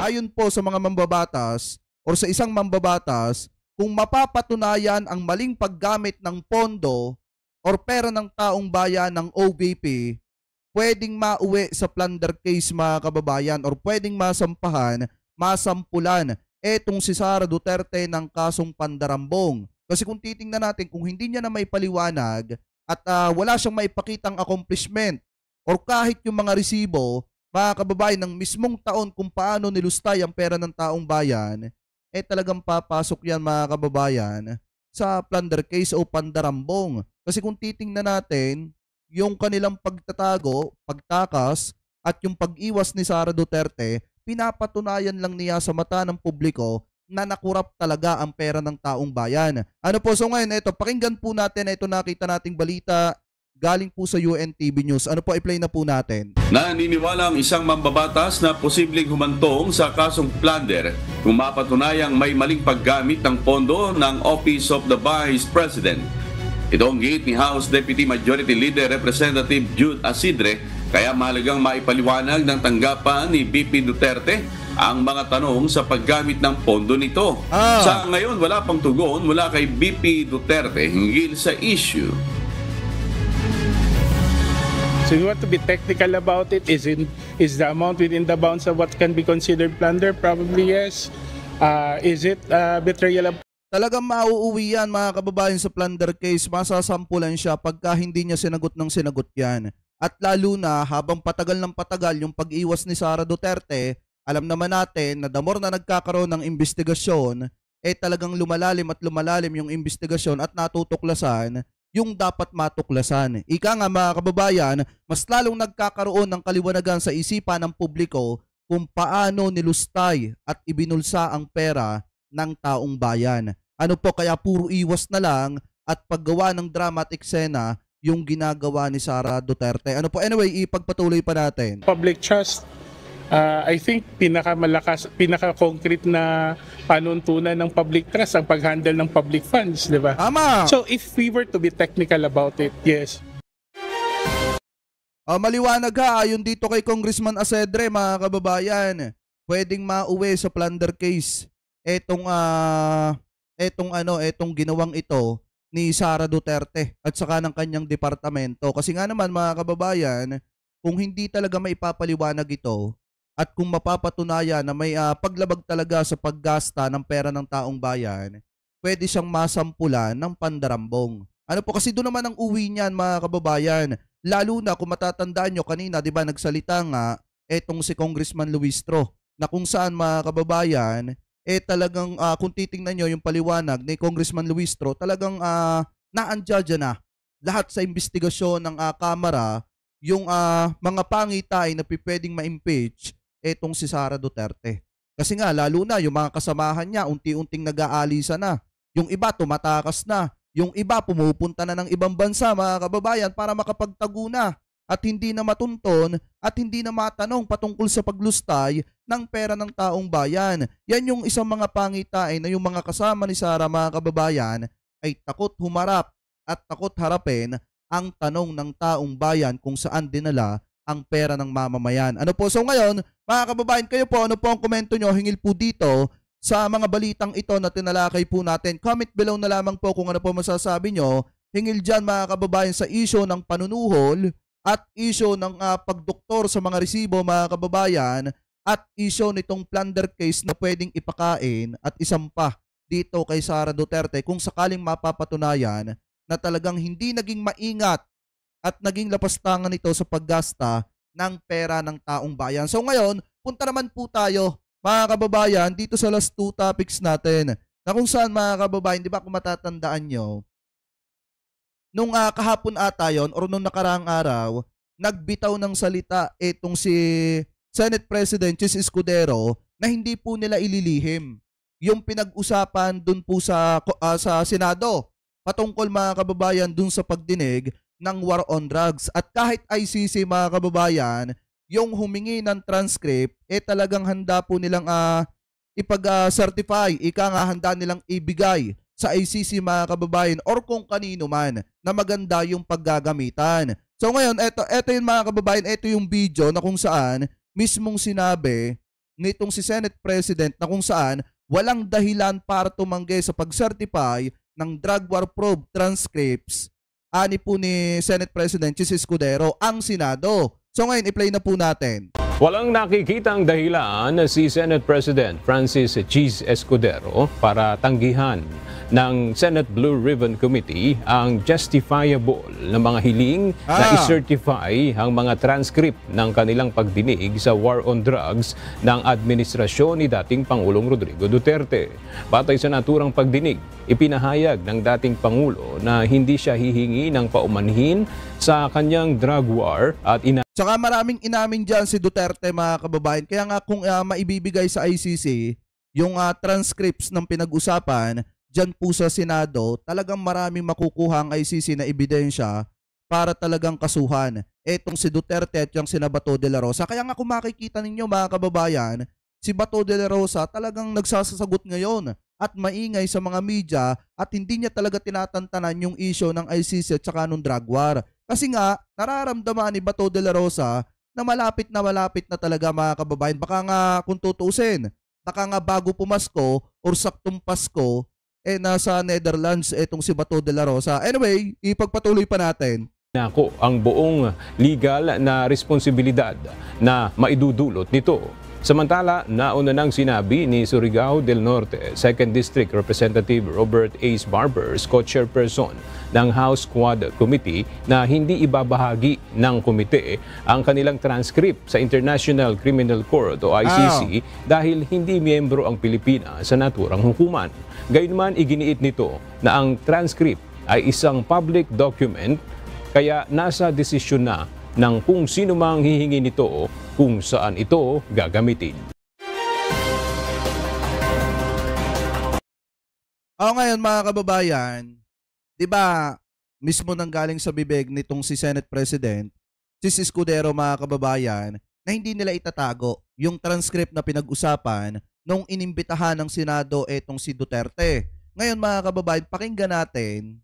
ayon po sa mga mambabatas or sa isang mambabatas, kung mapapatunayan ang maling paggamit ng pondo or pera ng taong bayan ng OVP, pwedeng mauwi sa plunder case mga kababayan or pwedeng masampulan etong si Sara Duterte ng kasong pandarambong. Kasi kung titingnan natin, kung hindi niya na may paliwanag at wala siyang maipakitang accomplishment or kahit yung mga resibo, mga kababayan, ng mismong taon kung paano nilustay ang pera ng taong bayan, talagang papasok yan mga kababayan sa plunder case o pandarambong. Kasi kung titingnan natin, yung kanilang pagtatago, pagtakas, at yung pag-iwas ni Sara Duterte, pinapatunayan lang niya sa mata ng publiko na nakurap talaga ang pera ng taong bayan. Ano po, so ngayon, pakinggan po natin, nakita nating balita galing po sa UNTV News. Ano po, i-play na po natin. Naniniwala ang isang mambabatas na posibleng humantong sa kasong plunder kung mapatunayang may maling paggamit ng pondo ng Office of the Vice President. Ito ang giit ni House Deputy Majority Leader Representative Jude Asidre, kaya mahalagang maipaliwanag ng tanggapan ni BP Duterte ang mga tanong sa paggamit ng pondo nito. Sa ngayon, wala pang tugon mula kay BP Duterte hinggil sa issue. So you want to be technical about it? Is the amount within the bounds of what can be considered plunder? Probably yes. Is it betrayal of... Talagang mauuwi yan mga kababayan sa plunder case, masasampulan siya pagka hindi niya sinagot yan. At lalo na habang patagal ng patagal yung pag-iwas ni Sara Duterte, alam naman natin na the more na nagkakaroon ng investigasyon, talagang lumalalim at lumalalim yung investigasyon at natutuklasan yung dapat matuklasan. Ika nga mga kababayan, mas lalong nagkakaroon ng kaliwanagan sa isipan ng publiko kung paano nilustay at ibinulsa ang pera ng taong bayan. Ano po, kaya puro iwas na lang at paggawa ng dramatic eksena yung ginagawa ni Sara Duterte. Ano po, anyway, ipagpatuloy pa natin. Public trust, I think pinaka-concrete na panuntunan ng public trust ang pag-handle ng public funds, di ba? Tama! So if we were to be technical about it, yes. Maliwanag ayon dito kay Congressman Asedre, mga kababayan, pwedeng mauwi sa plunder case etong ginawang ito ni Sara Duterte at saka ng kanyang departamento. Kasi nga naman mga kababayan, kung hindi talaga maipapaliwanag ito at kung mapapatunayan na may paglabag talaga sa paggasta ng pera ng taong bayan, pwede siyang masampulan ng pandarambong. Ano po, kasi doon naman ang uwi niyan mga kababayan. Lalo na kung matatandaan nyo kanina, di ba, nagsalita nga etong si Congressman Luistro na kung saan mga kababayan, talagang kung titingnan nyo yung paliwanag ni Congressman Luistro, talagang naandya na lahat sa investigasyon ng Kamara yung mga pangitay na pwedeng ma-impeach etong si Sara Duterte. Kasi nga, lalo na yung mga kasamahan niya, unti-unting nag-aalisa na. Yung iba, tumatakas na. Yung iba, pumupunta na ng ibang bansa, mga kababayan, para makapagtago na at hindi na matunton at hindi na matanong patungkol sa paglustay ng pera ng taong bayan. Yan yung isang mga pangitain na yung mga kasama ni Sara, mga kababayan, ay takot humarap at takot harapin ang tanong ng taong bayan kung saan dinala ang pera ng mamamayan. Ano po? So ngayon, mga kababayan, kayo po, ano po ang komento nyo hingil po dito sa mga balitang ito na tinalakay po natin? Comment below na lamang po kung ano po masasabi nyo hingil dyan mga kababayan sa issue ng panunuhol at issue ng pagdoktor sa mga resibo, mga kababayan, at issue nitong plunder case na pwedeng ipakain at isampa dito kay Sara Duterte kung sakaling mapapatunayan na talagang hindi naging maingat at naging lapastangan nito sa paggasta ng pera ng taong bayan. So ngayon, punta naman po tayo, mga kababayan, dito sa last two topics natin na kung saan, mga kababayan, di ba kung matatandaan nyo, nung kahapon ata yun or nung nakaraang araw, nagbitaw ng salita itong si Senate President Chis Escudero na hindi po nila ililihim yung pinag-usapan dun po sa Senado patungkol, mga kababayan, dun sa pagdinig ng war on drugs. At kahit ICC, mga kababayan, yung humingi ng transcript, talagang handa po nilang ipag-certify, handa nilang ibigay sa ICC, mga kababayan, or kung kanino man na maganda yung paggagamitan. So ngayon, eto yung mga kababayan, eto yung video na kung saan mismong sinabi nitong si Senate President na kung saan walang dahilan para tumanggi sa pag-certify ng drug war probe transcripts ani po ni Senate President Chis Escudero ang Senado. So ngayon, i-play na po natin. Walang nakikitang dahilan si Senate President Francis Chis Escudero para tanggihan ng Senate Blue Ribbon Committee ang justifiable na mga hiling na i-certify ang mga transcript ng kanilang pagdinig sa war on drugs ng administrasyon ni dating Pangulong Rodrigo Duterte. Batay sa naturang pagdinig, ipinahayag ng dating Pangulo na hindi siya hihingi ng paumanhin sa kanyang drug war at Tsaka maraming inamin dyan si Duterte, mga kababayan. Kaya nga kung maibibigay sa ICC yung transcripts ng pinag-usapan dyan po sa Senado, talagang maraming makukuha ang ICC na ebidensya para talagang kasuhan etong si Duterte at yung sina Bato de la Rosa. Kaya nga kung makikita ninyo, mga kababayan, si Bato de la Rosa talagang nagsasagot ngayon at maingay sa mga media at hindi niya talaga tinatantanan yung issue ng ICC at saka nung drug war. Kasi nga, nararamdaman ni Bato de la Rosa na malapit na talaga, mga kababayan. Baka nga kung tutuusin, baka nga bago pumasko or saktong Pasko, nasa Netherlands etong si Bato de la Rosa. Anyway, ipagpatuloy pa natin. Nako ang buong legal na responsibilidad na maidudulot nito. Samantala, nauna nang sinabi ni Surigao del Norte 2nd District Representative Robert Ace Barbers, co-chairperson ng House Quad Committee, na hindi ibabahagi ng komite ang kanilang transcript sa International Criminal Court o ICC dahil hindi miyembro ang Pilipinas sa naturang hukuman. Gayunman, iginiit nito na ang transcript ay isang public document kaya nasa desisyon na ng kung sino mang hihingi nito kung saan ito gagamitin. Ngayon, mga kababayan, di ba mismo nanggaling sa bibig nitong si Senate President, si Escudero, mga kababayan, na hindi nila itatago yung transcript na pinag-usapan nung inimbitahan ng Senado etong si Duterte. Ngayon, mga kababayan, pakinggan natin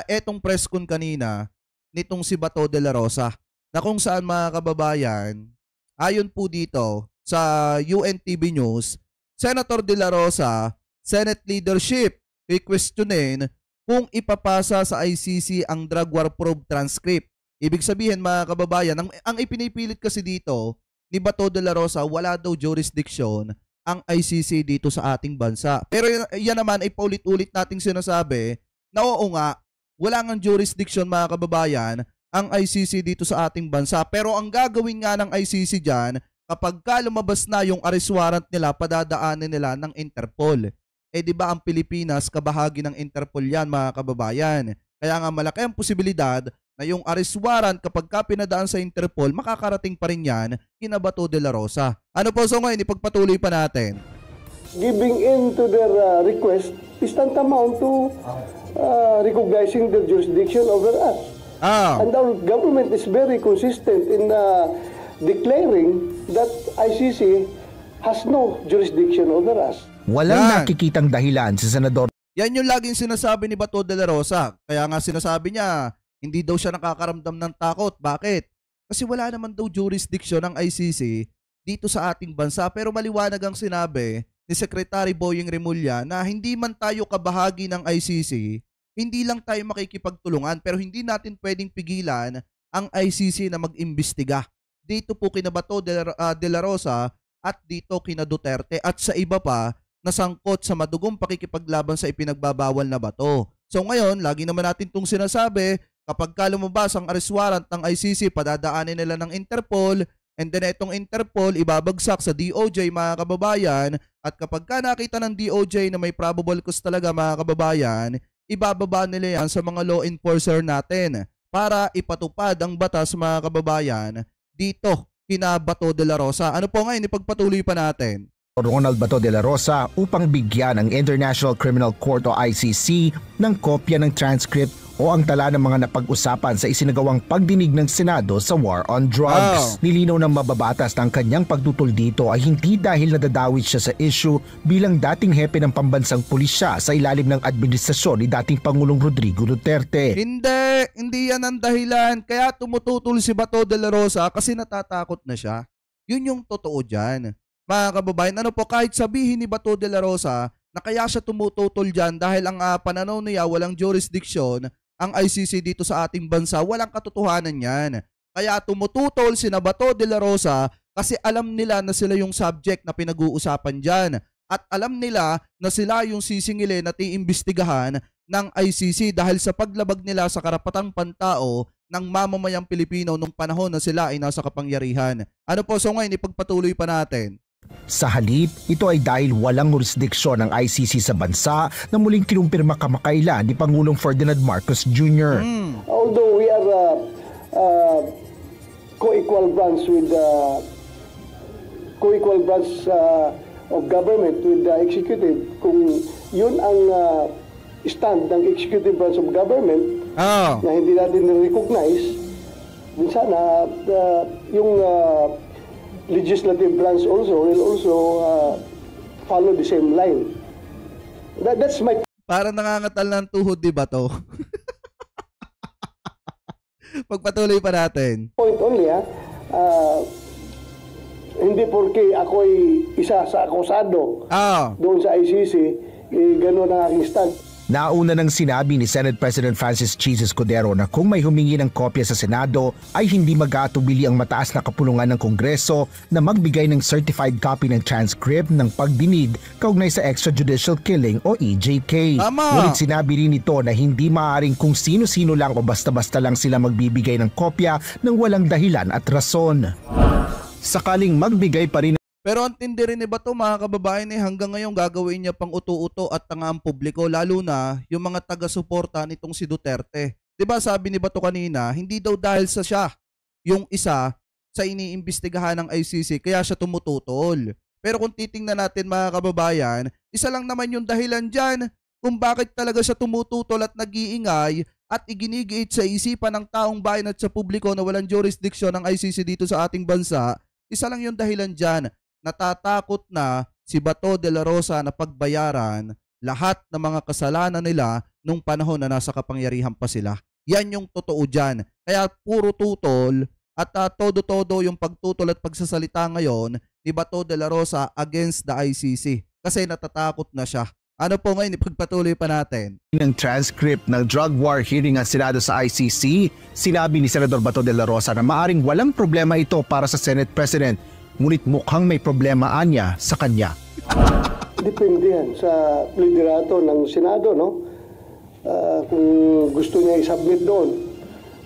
etong press con kanina nitong si Bato de la Rosa, na kung saan, mga kababayan, ayon po dito sa UNTV News, Senator de la Rosa, Senate leadership, i-questionin kung ipapasa sa ICC ang drug war probe transcript. Ibig sabihin, mga kababayan, ang ipinipilit kasi dito ni Bato de la Rosa, wala daw jurisdiction ang ICC dito sa ating bansa. Pero yan naman ay paulit-ulit nating sinasabi na oo nga, wala ngang jurisdiction, mga kababayan, ang ICC dito sa ating bansa. Pero ang gagawin nga ng ICC dyan, kapag lumabas na yung arrest warrant nila, padadaanin nila ng Interpol. Di ba ang Pilipinas, kabahagi ng Interpol yan, mga kababayan. Kaya nga malaki ang posibilidad na yung arrest warrant kapag pinadaan sa Interpol, makakarating pa rin yan kina Bato de la Rosa. Ano po, so ngayon, ipagpatuloy pa natin. Giving in to their request is tantamount to recognizing their jurisdiction over us. And our government is very consistent in declaring that ICC has no jurisdiction over us. Walang nakikitang dahilan si Senador. Yan yung laging sinasabi ni Bato de la Rosa. Kaya nga sinasabi niya, hindi daw siya nakakaramdam ng takot. Bakit? Kasi wala naman daw jurisdiction ng ICC dito sa ating bansa. Pero maliwanag ang sinabi ni Secretary Boying Remulla na hindi man tayo kabahagi ng ICC, hindi lang tayo makikipagtulungan, pero hindi natin pwedeng pigilan ang ICC na mag-imbestiga. Dito po kina Bato de la Rosa at dito kina Duterte at sa iba pa na sangkot sa madugong pakikipaglaban sa ipinagbabawal na bato. So ngayon, lagi naman natin itong sinasabi, kapag lumabas ang arrest warrant ng ICC, padadaanin nila ng Interpol, and then itong Interpol ibabagsak sa DOJ, mga kababayan, at kapag nakita ng DOJ na may probable cause talaga, mga kababayan, ibababa nila yan sa mga law enforcer natin para ipatupad ang batas, mga kababayan, dito kina Bato de la Rosa. Ano po ngayon, ipagpatuloy pa natin. Ronald Bato de la Rosa upang bigyan ang International Criminal Court o ICC ng kopya ng transcript o ang tala ng mga napag-usapan sa isinagawang pagdinig ng Senado sa war on drugs. Nilinaw ng mababatas na ang kanyang pagtutol dito ay hindi dahil nadadawit siya sa issue bilang dating hepe ng pambansang pulisya sa ilalim ng administrasyon ni dating Pangulong Rodrigo Duterte. Hindi yan ang dahilan. Kaya tumututol si Bato de la Rosa kasi natatakot na siya. Yun yung totoo dyan. mga kababayan, ano po, kahit sabihin ni Bato de la Rosa na kaya siya tumututol dyan dahil ang pananaw niya walang jurisdiction ang ICC dito sa ating bansa, walang katotohanan yan. Kaya tumututol si Bato de la Rosa kasi alam nila na sila yung subject na pinag-uusapan dyan. At alam nila na sila yung sisingilin at iimbestigahan ng ICC dahil sa paglabag nila sa karapatang pantao ng mamamayang Pilipino nung panahon na sila ay nasa kapangyarihan. Ano po, so ngayon ipagpatuloy pa natin. Sa halip, ito ay dahil walang jurisdiksyon ng ICC sa bansa na muling kinumpirma kamakailan ni Pangulong Ferdinand Marcos Jr. Although we are co-equal branch with of government with the executive, kung yun ang stand ng executive branch of government na hindi natin recognize, din sana yung legislative branch also will also follow the same line. That's my... Para nangangatal ng tuhod, di ba to? Pagpatuloy pa natin. Point only, hindi porke ako'y isa sa akusado doon sa ICC, gano'n ang aking stand. Nauna nang sinabi ni Senate President Francis Chis Escudero na kung may humingi ng kopya sa Senado ay hindi mag-aatubili ang mataas na kapulungan ng Kongreso na magbigay ng certified copy ng transcript ng pagdinig kaugnay sa extrajudicial killing o EJK. Ngunit sinabi rin nito na hindi maaaring kung sino-sino lang o basta-basta lang sila magbibigay ng kopya ng walang dahilan at rason. Sakaling magbigay pa rin. Pero ang tindi rin ni Bato, mga kababayan, hanggang ngayon gagawin niya pang uto-uto at tanga ang publiko, lalo na yung mga taga-suporta nitong si Duterte. Diba sabi ni Bato kanina, hindi daw dahil sa siya yung isa sa iniimbestigahan ng ICC kaya siya tumututol. Pero kung titingnan natin, mga kababayan, isa lang naman yung dahilan dyan kung bakit talaga siya tumututol at nag-iingay at iginigiit sa isipan ng taong bayan at sa publiko na walang jurisdiction ng ICC dito sa ating bansa. Isa lang yung dahilan dyan. Natatakot na si Bato de la Rosa na pagbayaran lahat ng mga kasalanan nila nung panahon na nasa kapangyarihan pa sila. Yan yung totoo dyan. Kaya puro tutol at todo-todo yung pagtutol at pagsasalita ngayon ni Bato de la Rosa against the ICC. Kasi natatakot na siya. Ano po ngayon, ipagpatuloy pa natin. Ng transcript ng drug war hearing ang Senado sa ICC, sinabi ni Senador Bato de la Rosa na maaring walang problema ito para sa Senate President. Ngunit mukhang may problema niya sa kanya. Depende yan sa liderato ng Senado, no? Kung gusto niya i-submit doon.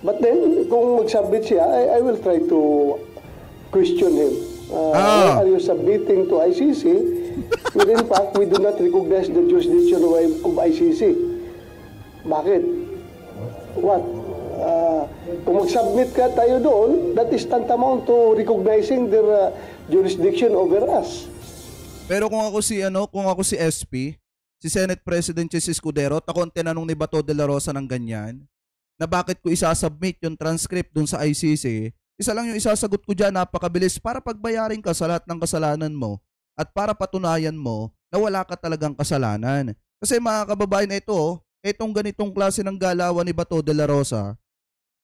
But then, kung mag-submit siya, I will try to question him. Why are you submitting to ICC? When in fact, we do not recognize the jurisdiction of ICC. Bakit? What? Kung mag-submit ka tayo doon, that is tantamount to recognizing their jurisdiction over us. Pero kung ako si SP, si Senate President Chis Escudero, ako ang tinanong ni Bato de la Rosa ng ganyan, na bakit ko isasubmit yung transcript doon sa ICC, isa lang yung isasagot ko dyan, napakabilis, para pagbayarin ka sa lahat ng kasalanan mo at para patunayan mo na wala ka talagang kasalanan. Kasi mga kababayan, itong ganitong klase ng galawan ni Bato de la Rosa,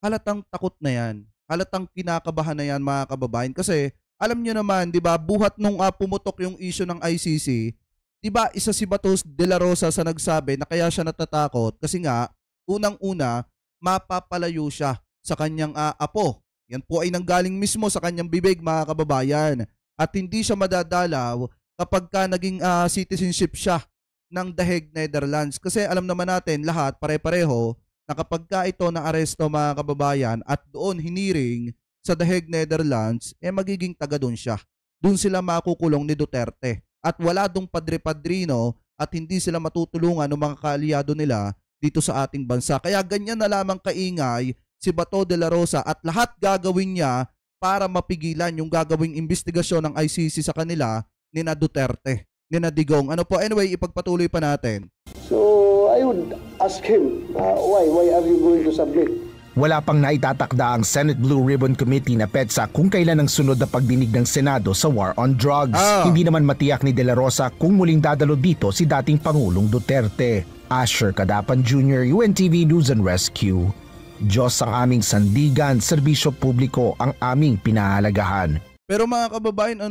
halatang takot na yan. Halatang kinakabahan na yan, mga kababayan. Kasi alam nyo naman, di ba, buhat nung pumutok yung issue ng ICC, di ba, isa si Bato de la Rosa sa nagsabi na kaya siya natatakot kasi nga, unang-una, mapapalayo siya sa kanyang apo. Yan po ay nanggaling mismo sa kanyang bibig, mga kababayan. At hindi siya madadalaw kapag ka naging citizenship siya ng The Hague, Netherlands. Kasi alam naman natin lahat, pare-pareho, na kapag ka ito na aresto, mga kababayan, at doon hiniring sa The Hague, Netherlands, magiging taga doon siya. Doon sila makukulong ni Duterte. At wala dong padre-padrino at hindi sila matutulungan ng mga kaalyado nila dito sa ating bansa. Kaya ganyan na lamang kaingay si Bato de la Rosa at lahat gagawin niya para mapigilan yung gagawing investigasyon ng ICC sa kanila ni na Duterte, ni na Digong. Ano po, anyway, ipagpatuloy pa natin. So, I would ask him, why are you going to submit? Wala pang naitatakda ang Senate Blue Ribbon Committee na PEDSA kung kailan ang sunod na pagdinig ng Senado sa war on drugs. Hindi naman matiyak ni De La Rosa kung muling dadalo dito si dating Pangulong Duterte. Asher Cadapan Jr., UNTV News and Rescue. Diyos ang aming sandigan, serbisyo publiko ang aming pinahalagahan. Pero mga kababayan,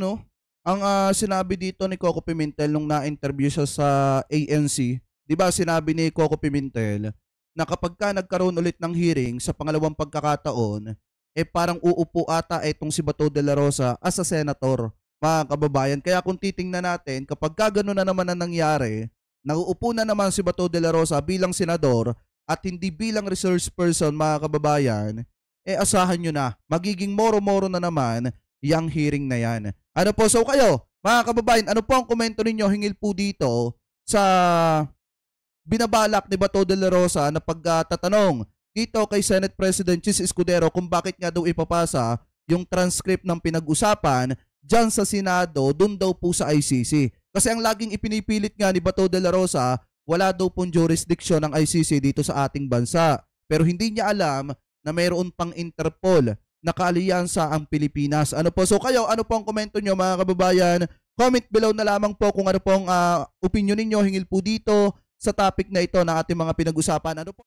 Ang sinabi dito ni Coco Pimentel nung na-interview siya sa ANC, 'di ba sinabi ni Coco Pimentel na kapag ka nagkaroon ulit ng hearing sa pangalawang pagkakataon, parang uupo ata itong si Bato de la Rosa as a senator, mga kababayan. Kaya kung titingnan natin, kapag ka gano'n na naman ang nangyari, nauupo na naman si Bato de la Rosa bilang senador at hindi bilang resource person, mga kababayan, asahan nyo na, magiging moro-moro na naman yung hearing na yan. Ano po, so kayo, mga kababayan, ano po ang komento ninyo hingil po dito sa binabalak ni Bato de la Rosa na pagtatanong dito kay Senate President Chis Escudero kung bakit nga daw ipapasa yung transcript ng pinag-usapan dyan sa Senado, dun daw po sa ICC. Kasi ang laging ipinipilit nga ni Bato de la Rosa, wala daw pong jurisdiction ng ICC dito sa ating bansa. Pero hindi niya alam na mayroon pang Interpol na kaaliyansa ang Pilipinas. Ano po? So kayo, ano po ang komento nyo, mga kababayan? Comment below na lamang po kung ano pong opinion ninyo hingil po dito sa topic na ito na ating mga pinag-usapan. Ano po?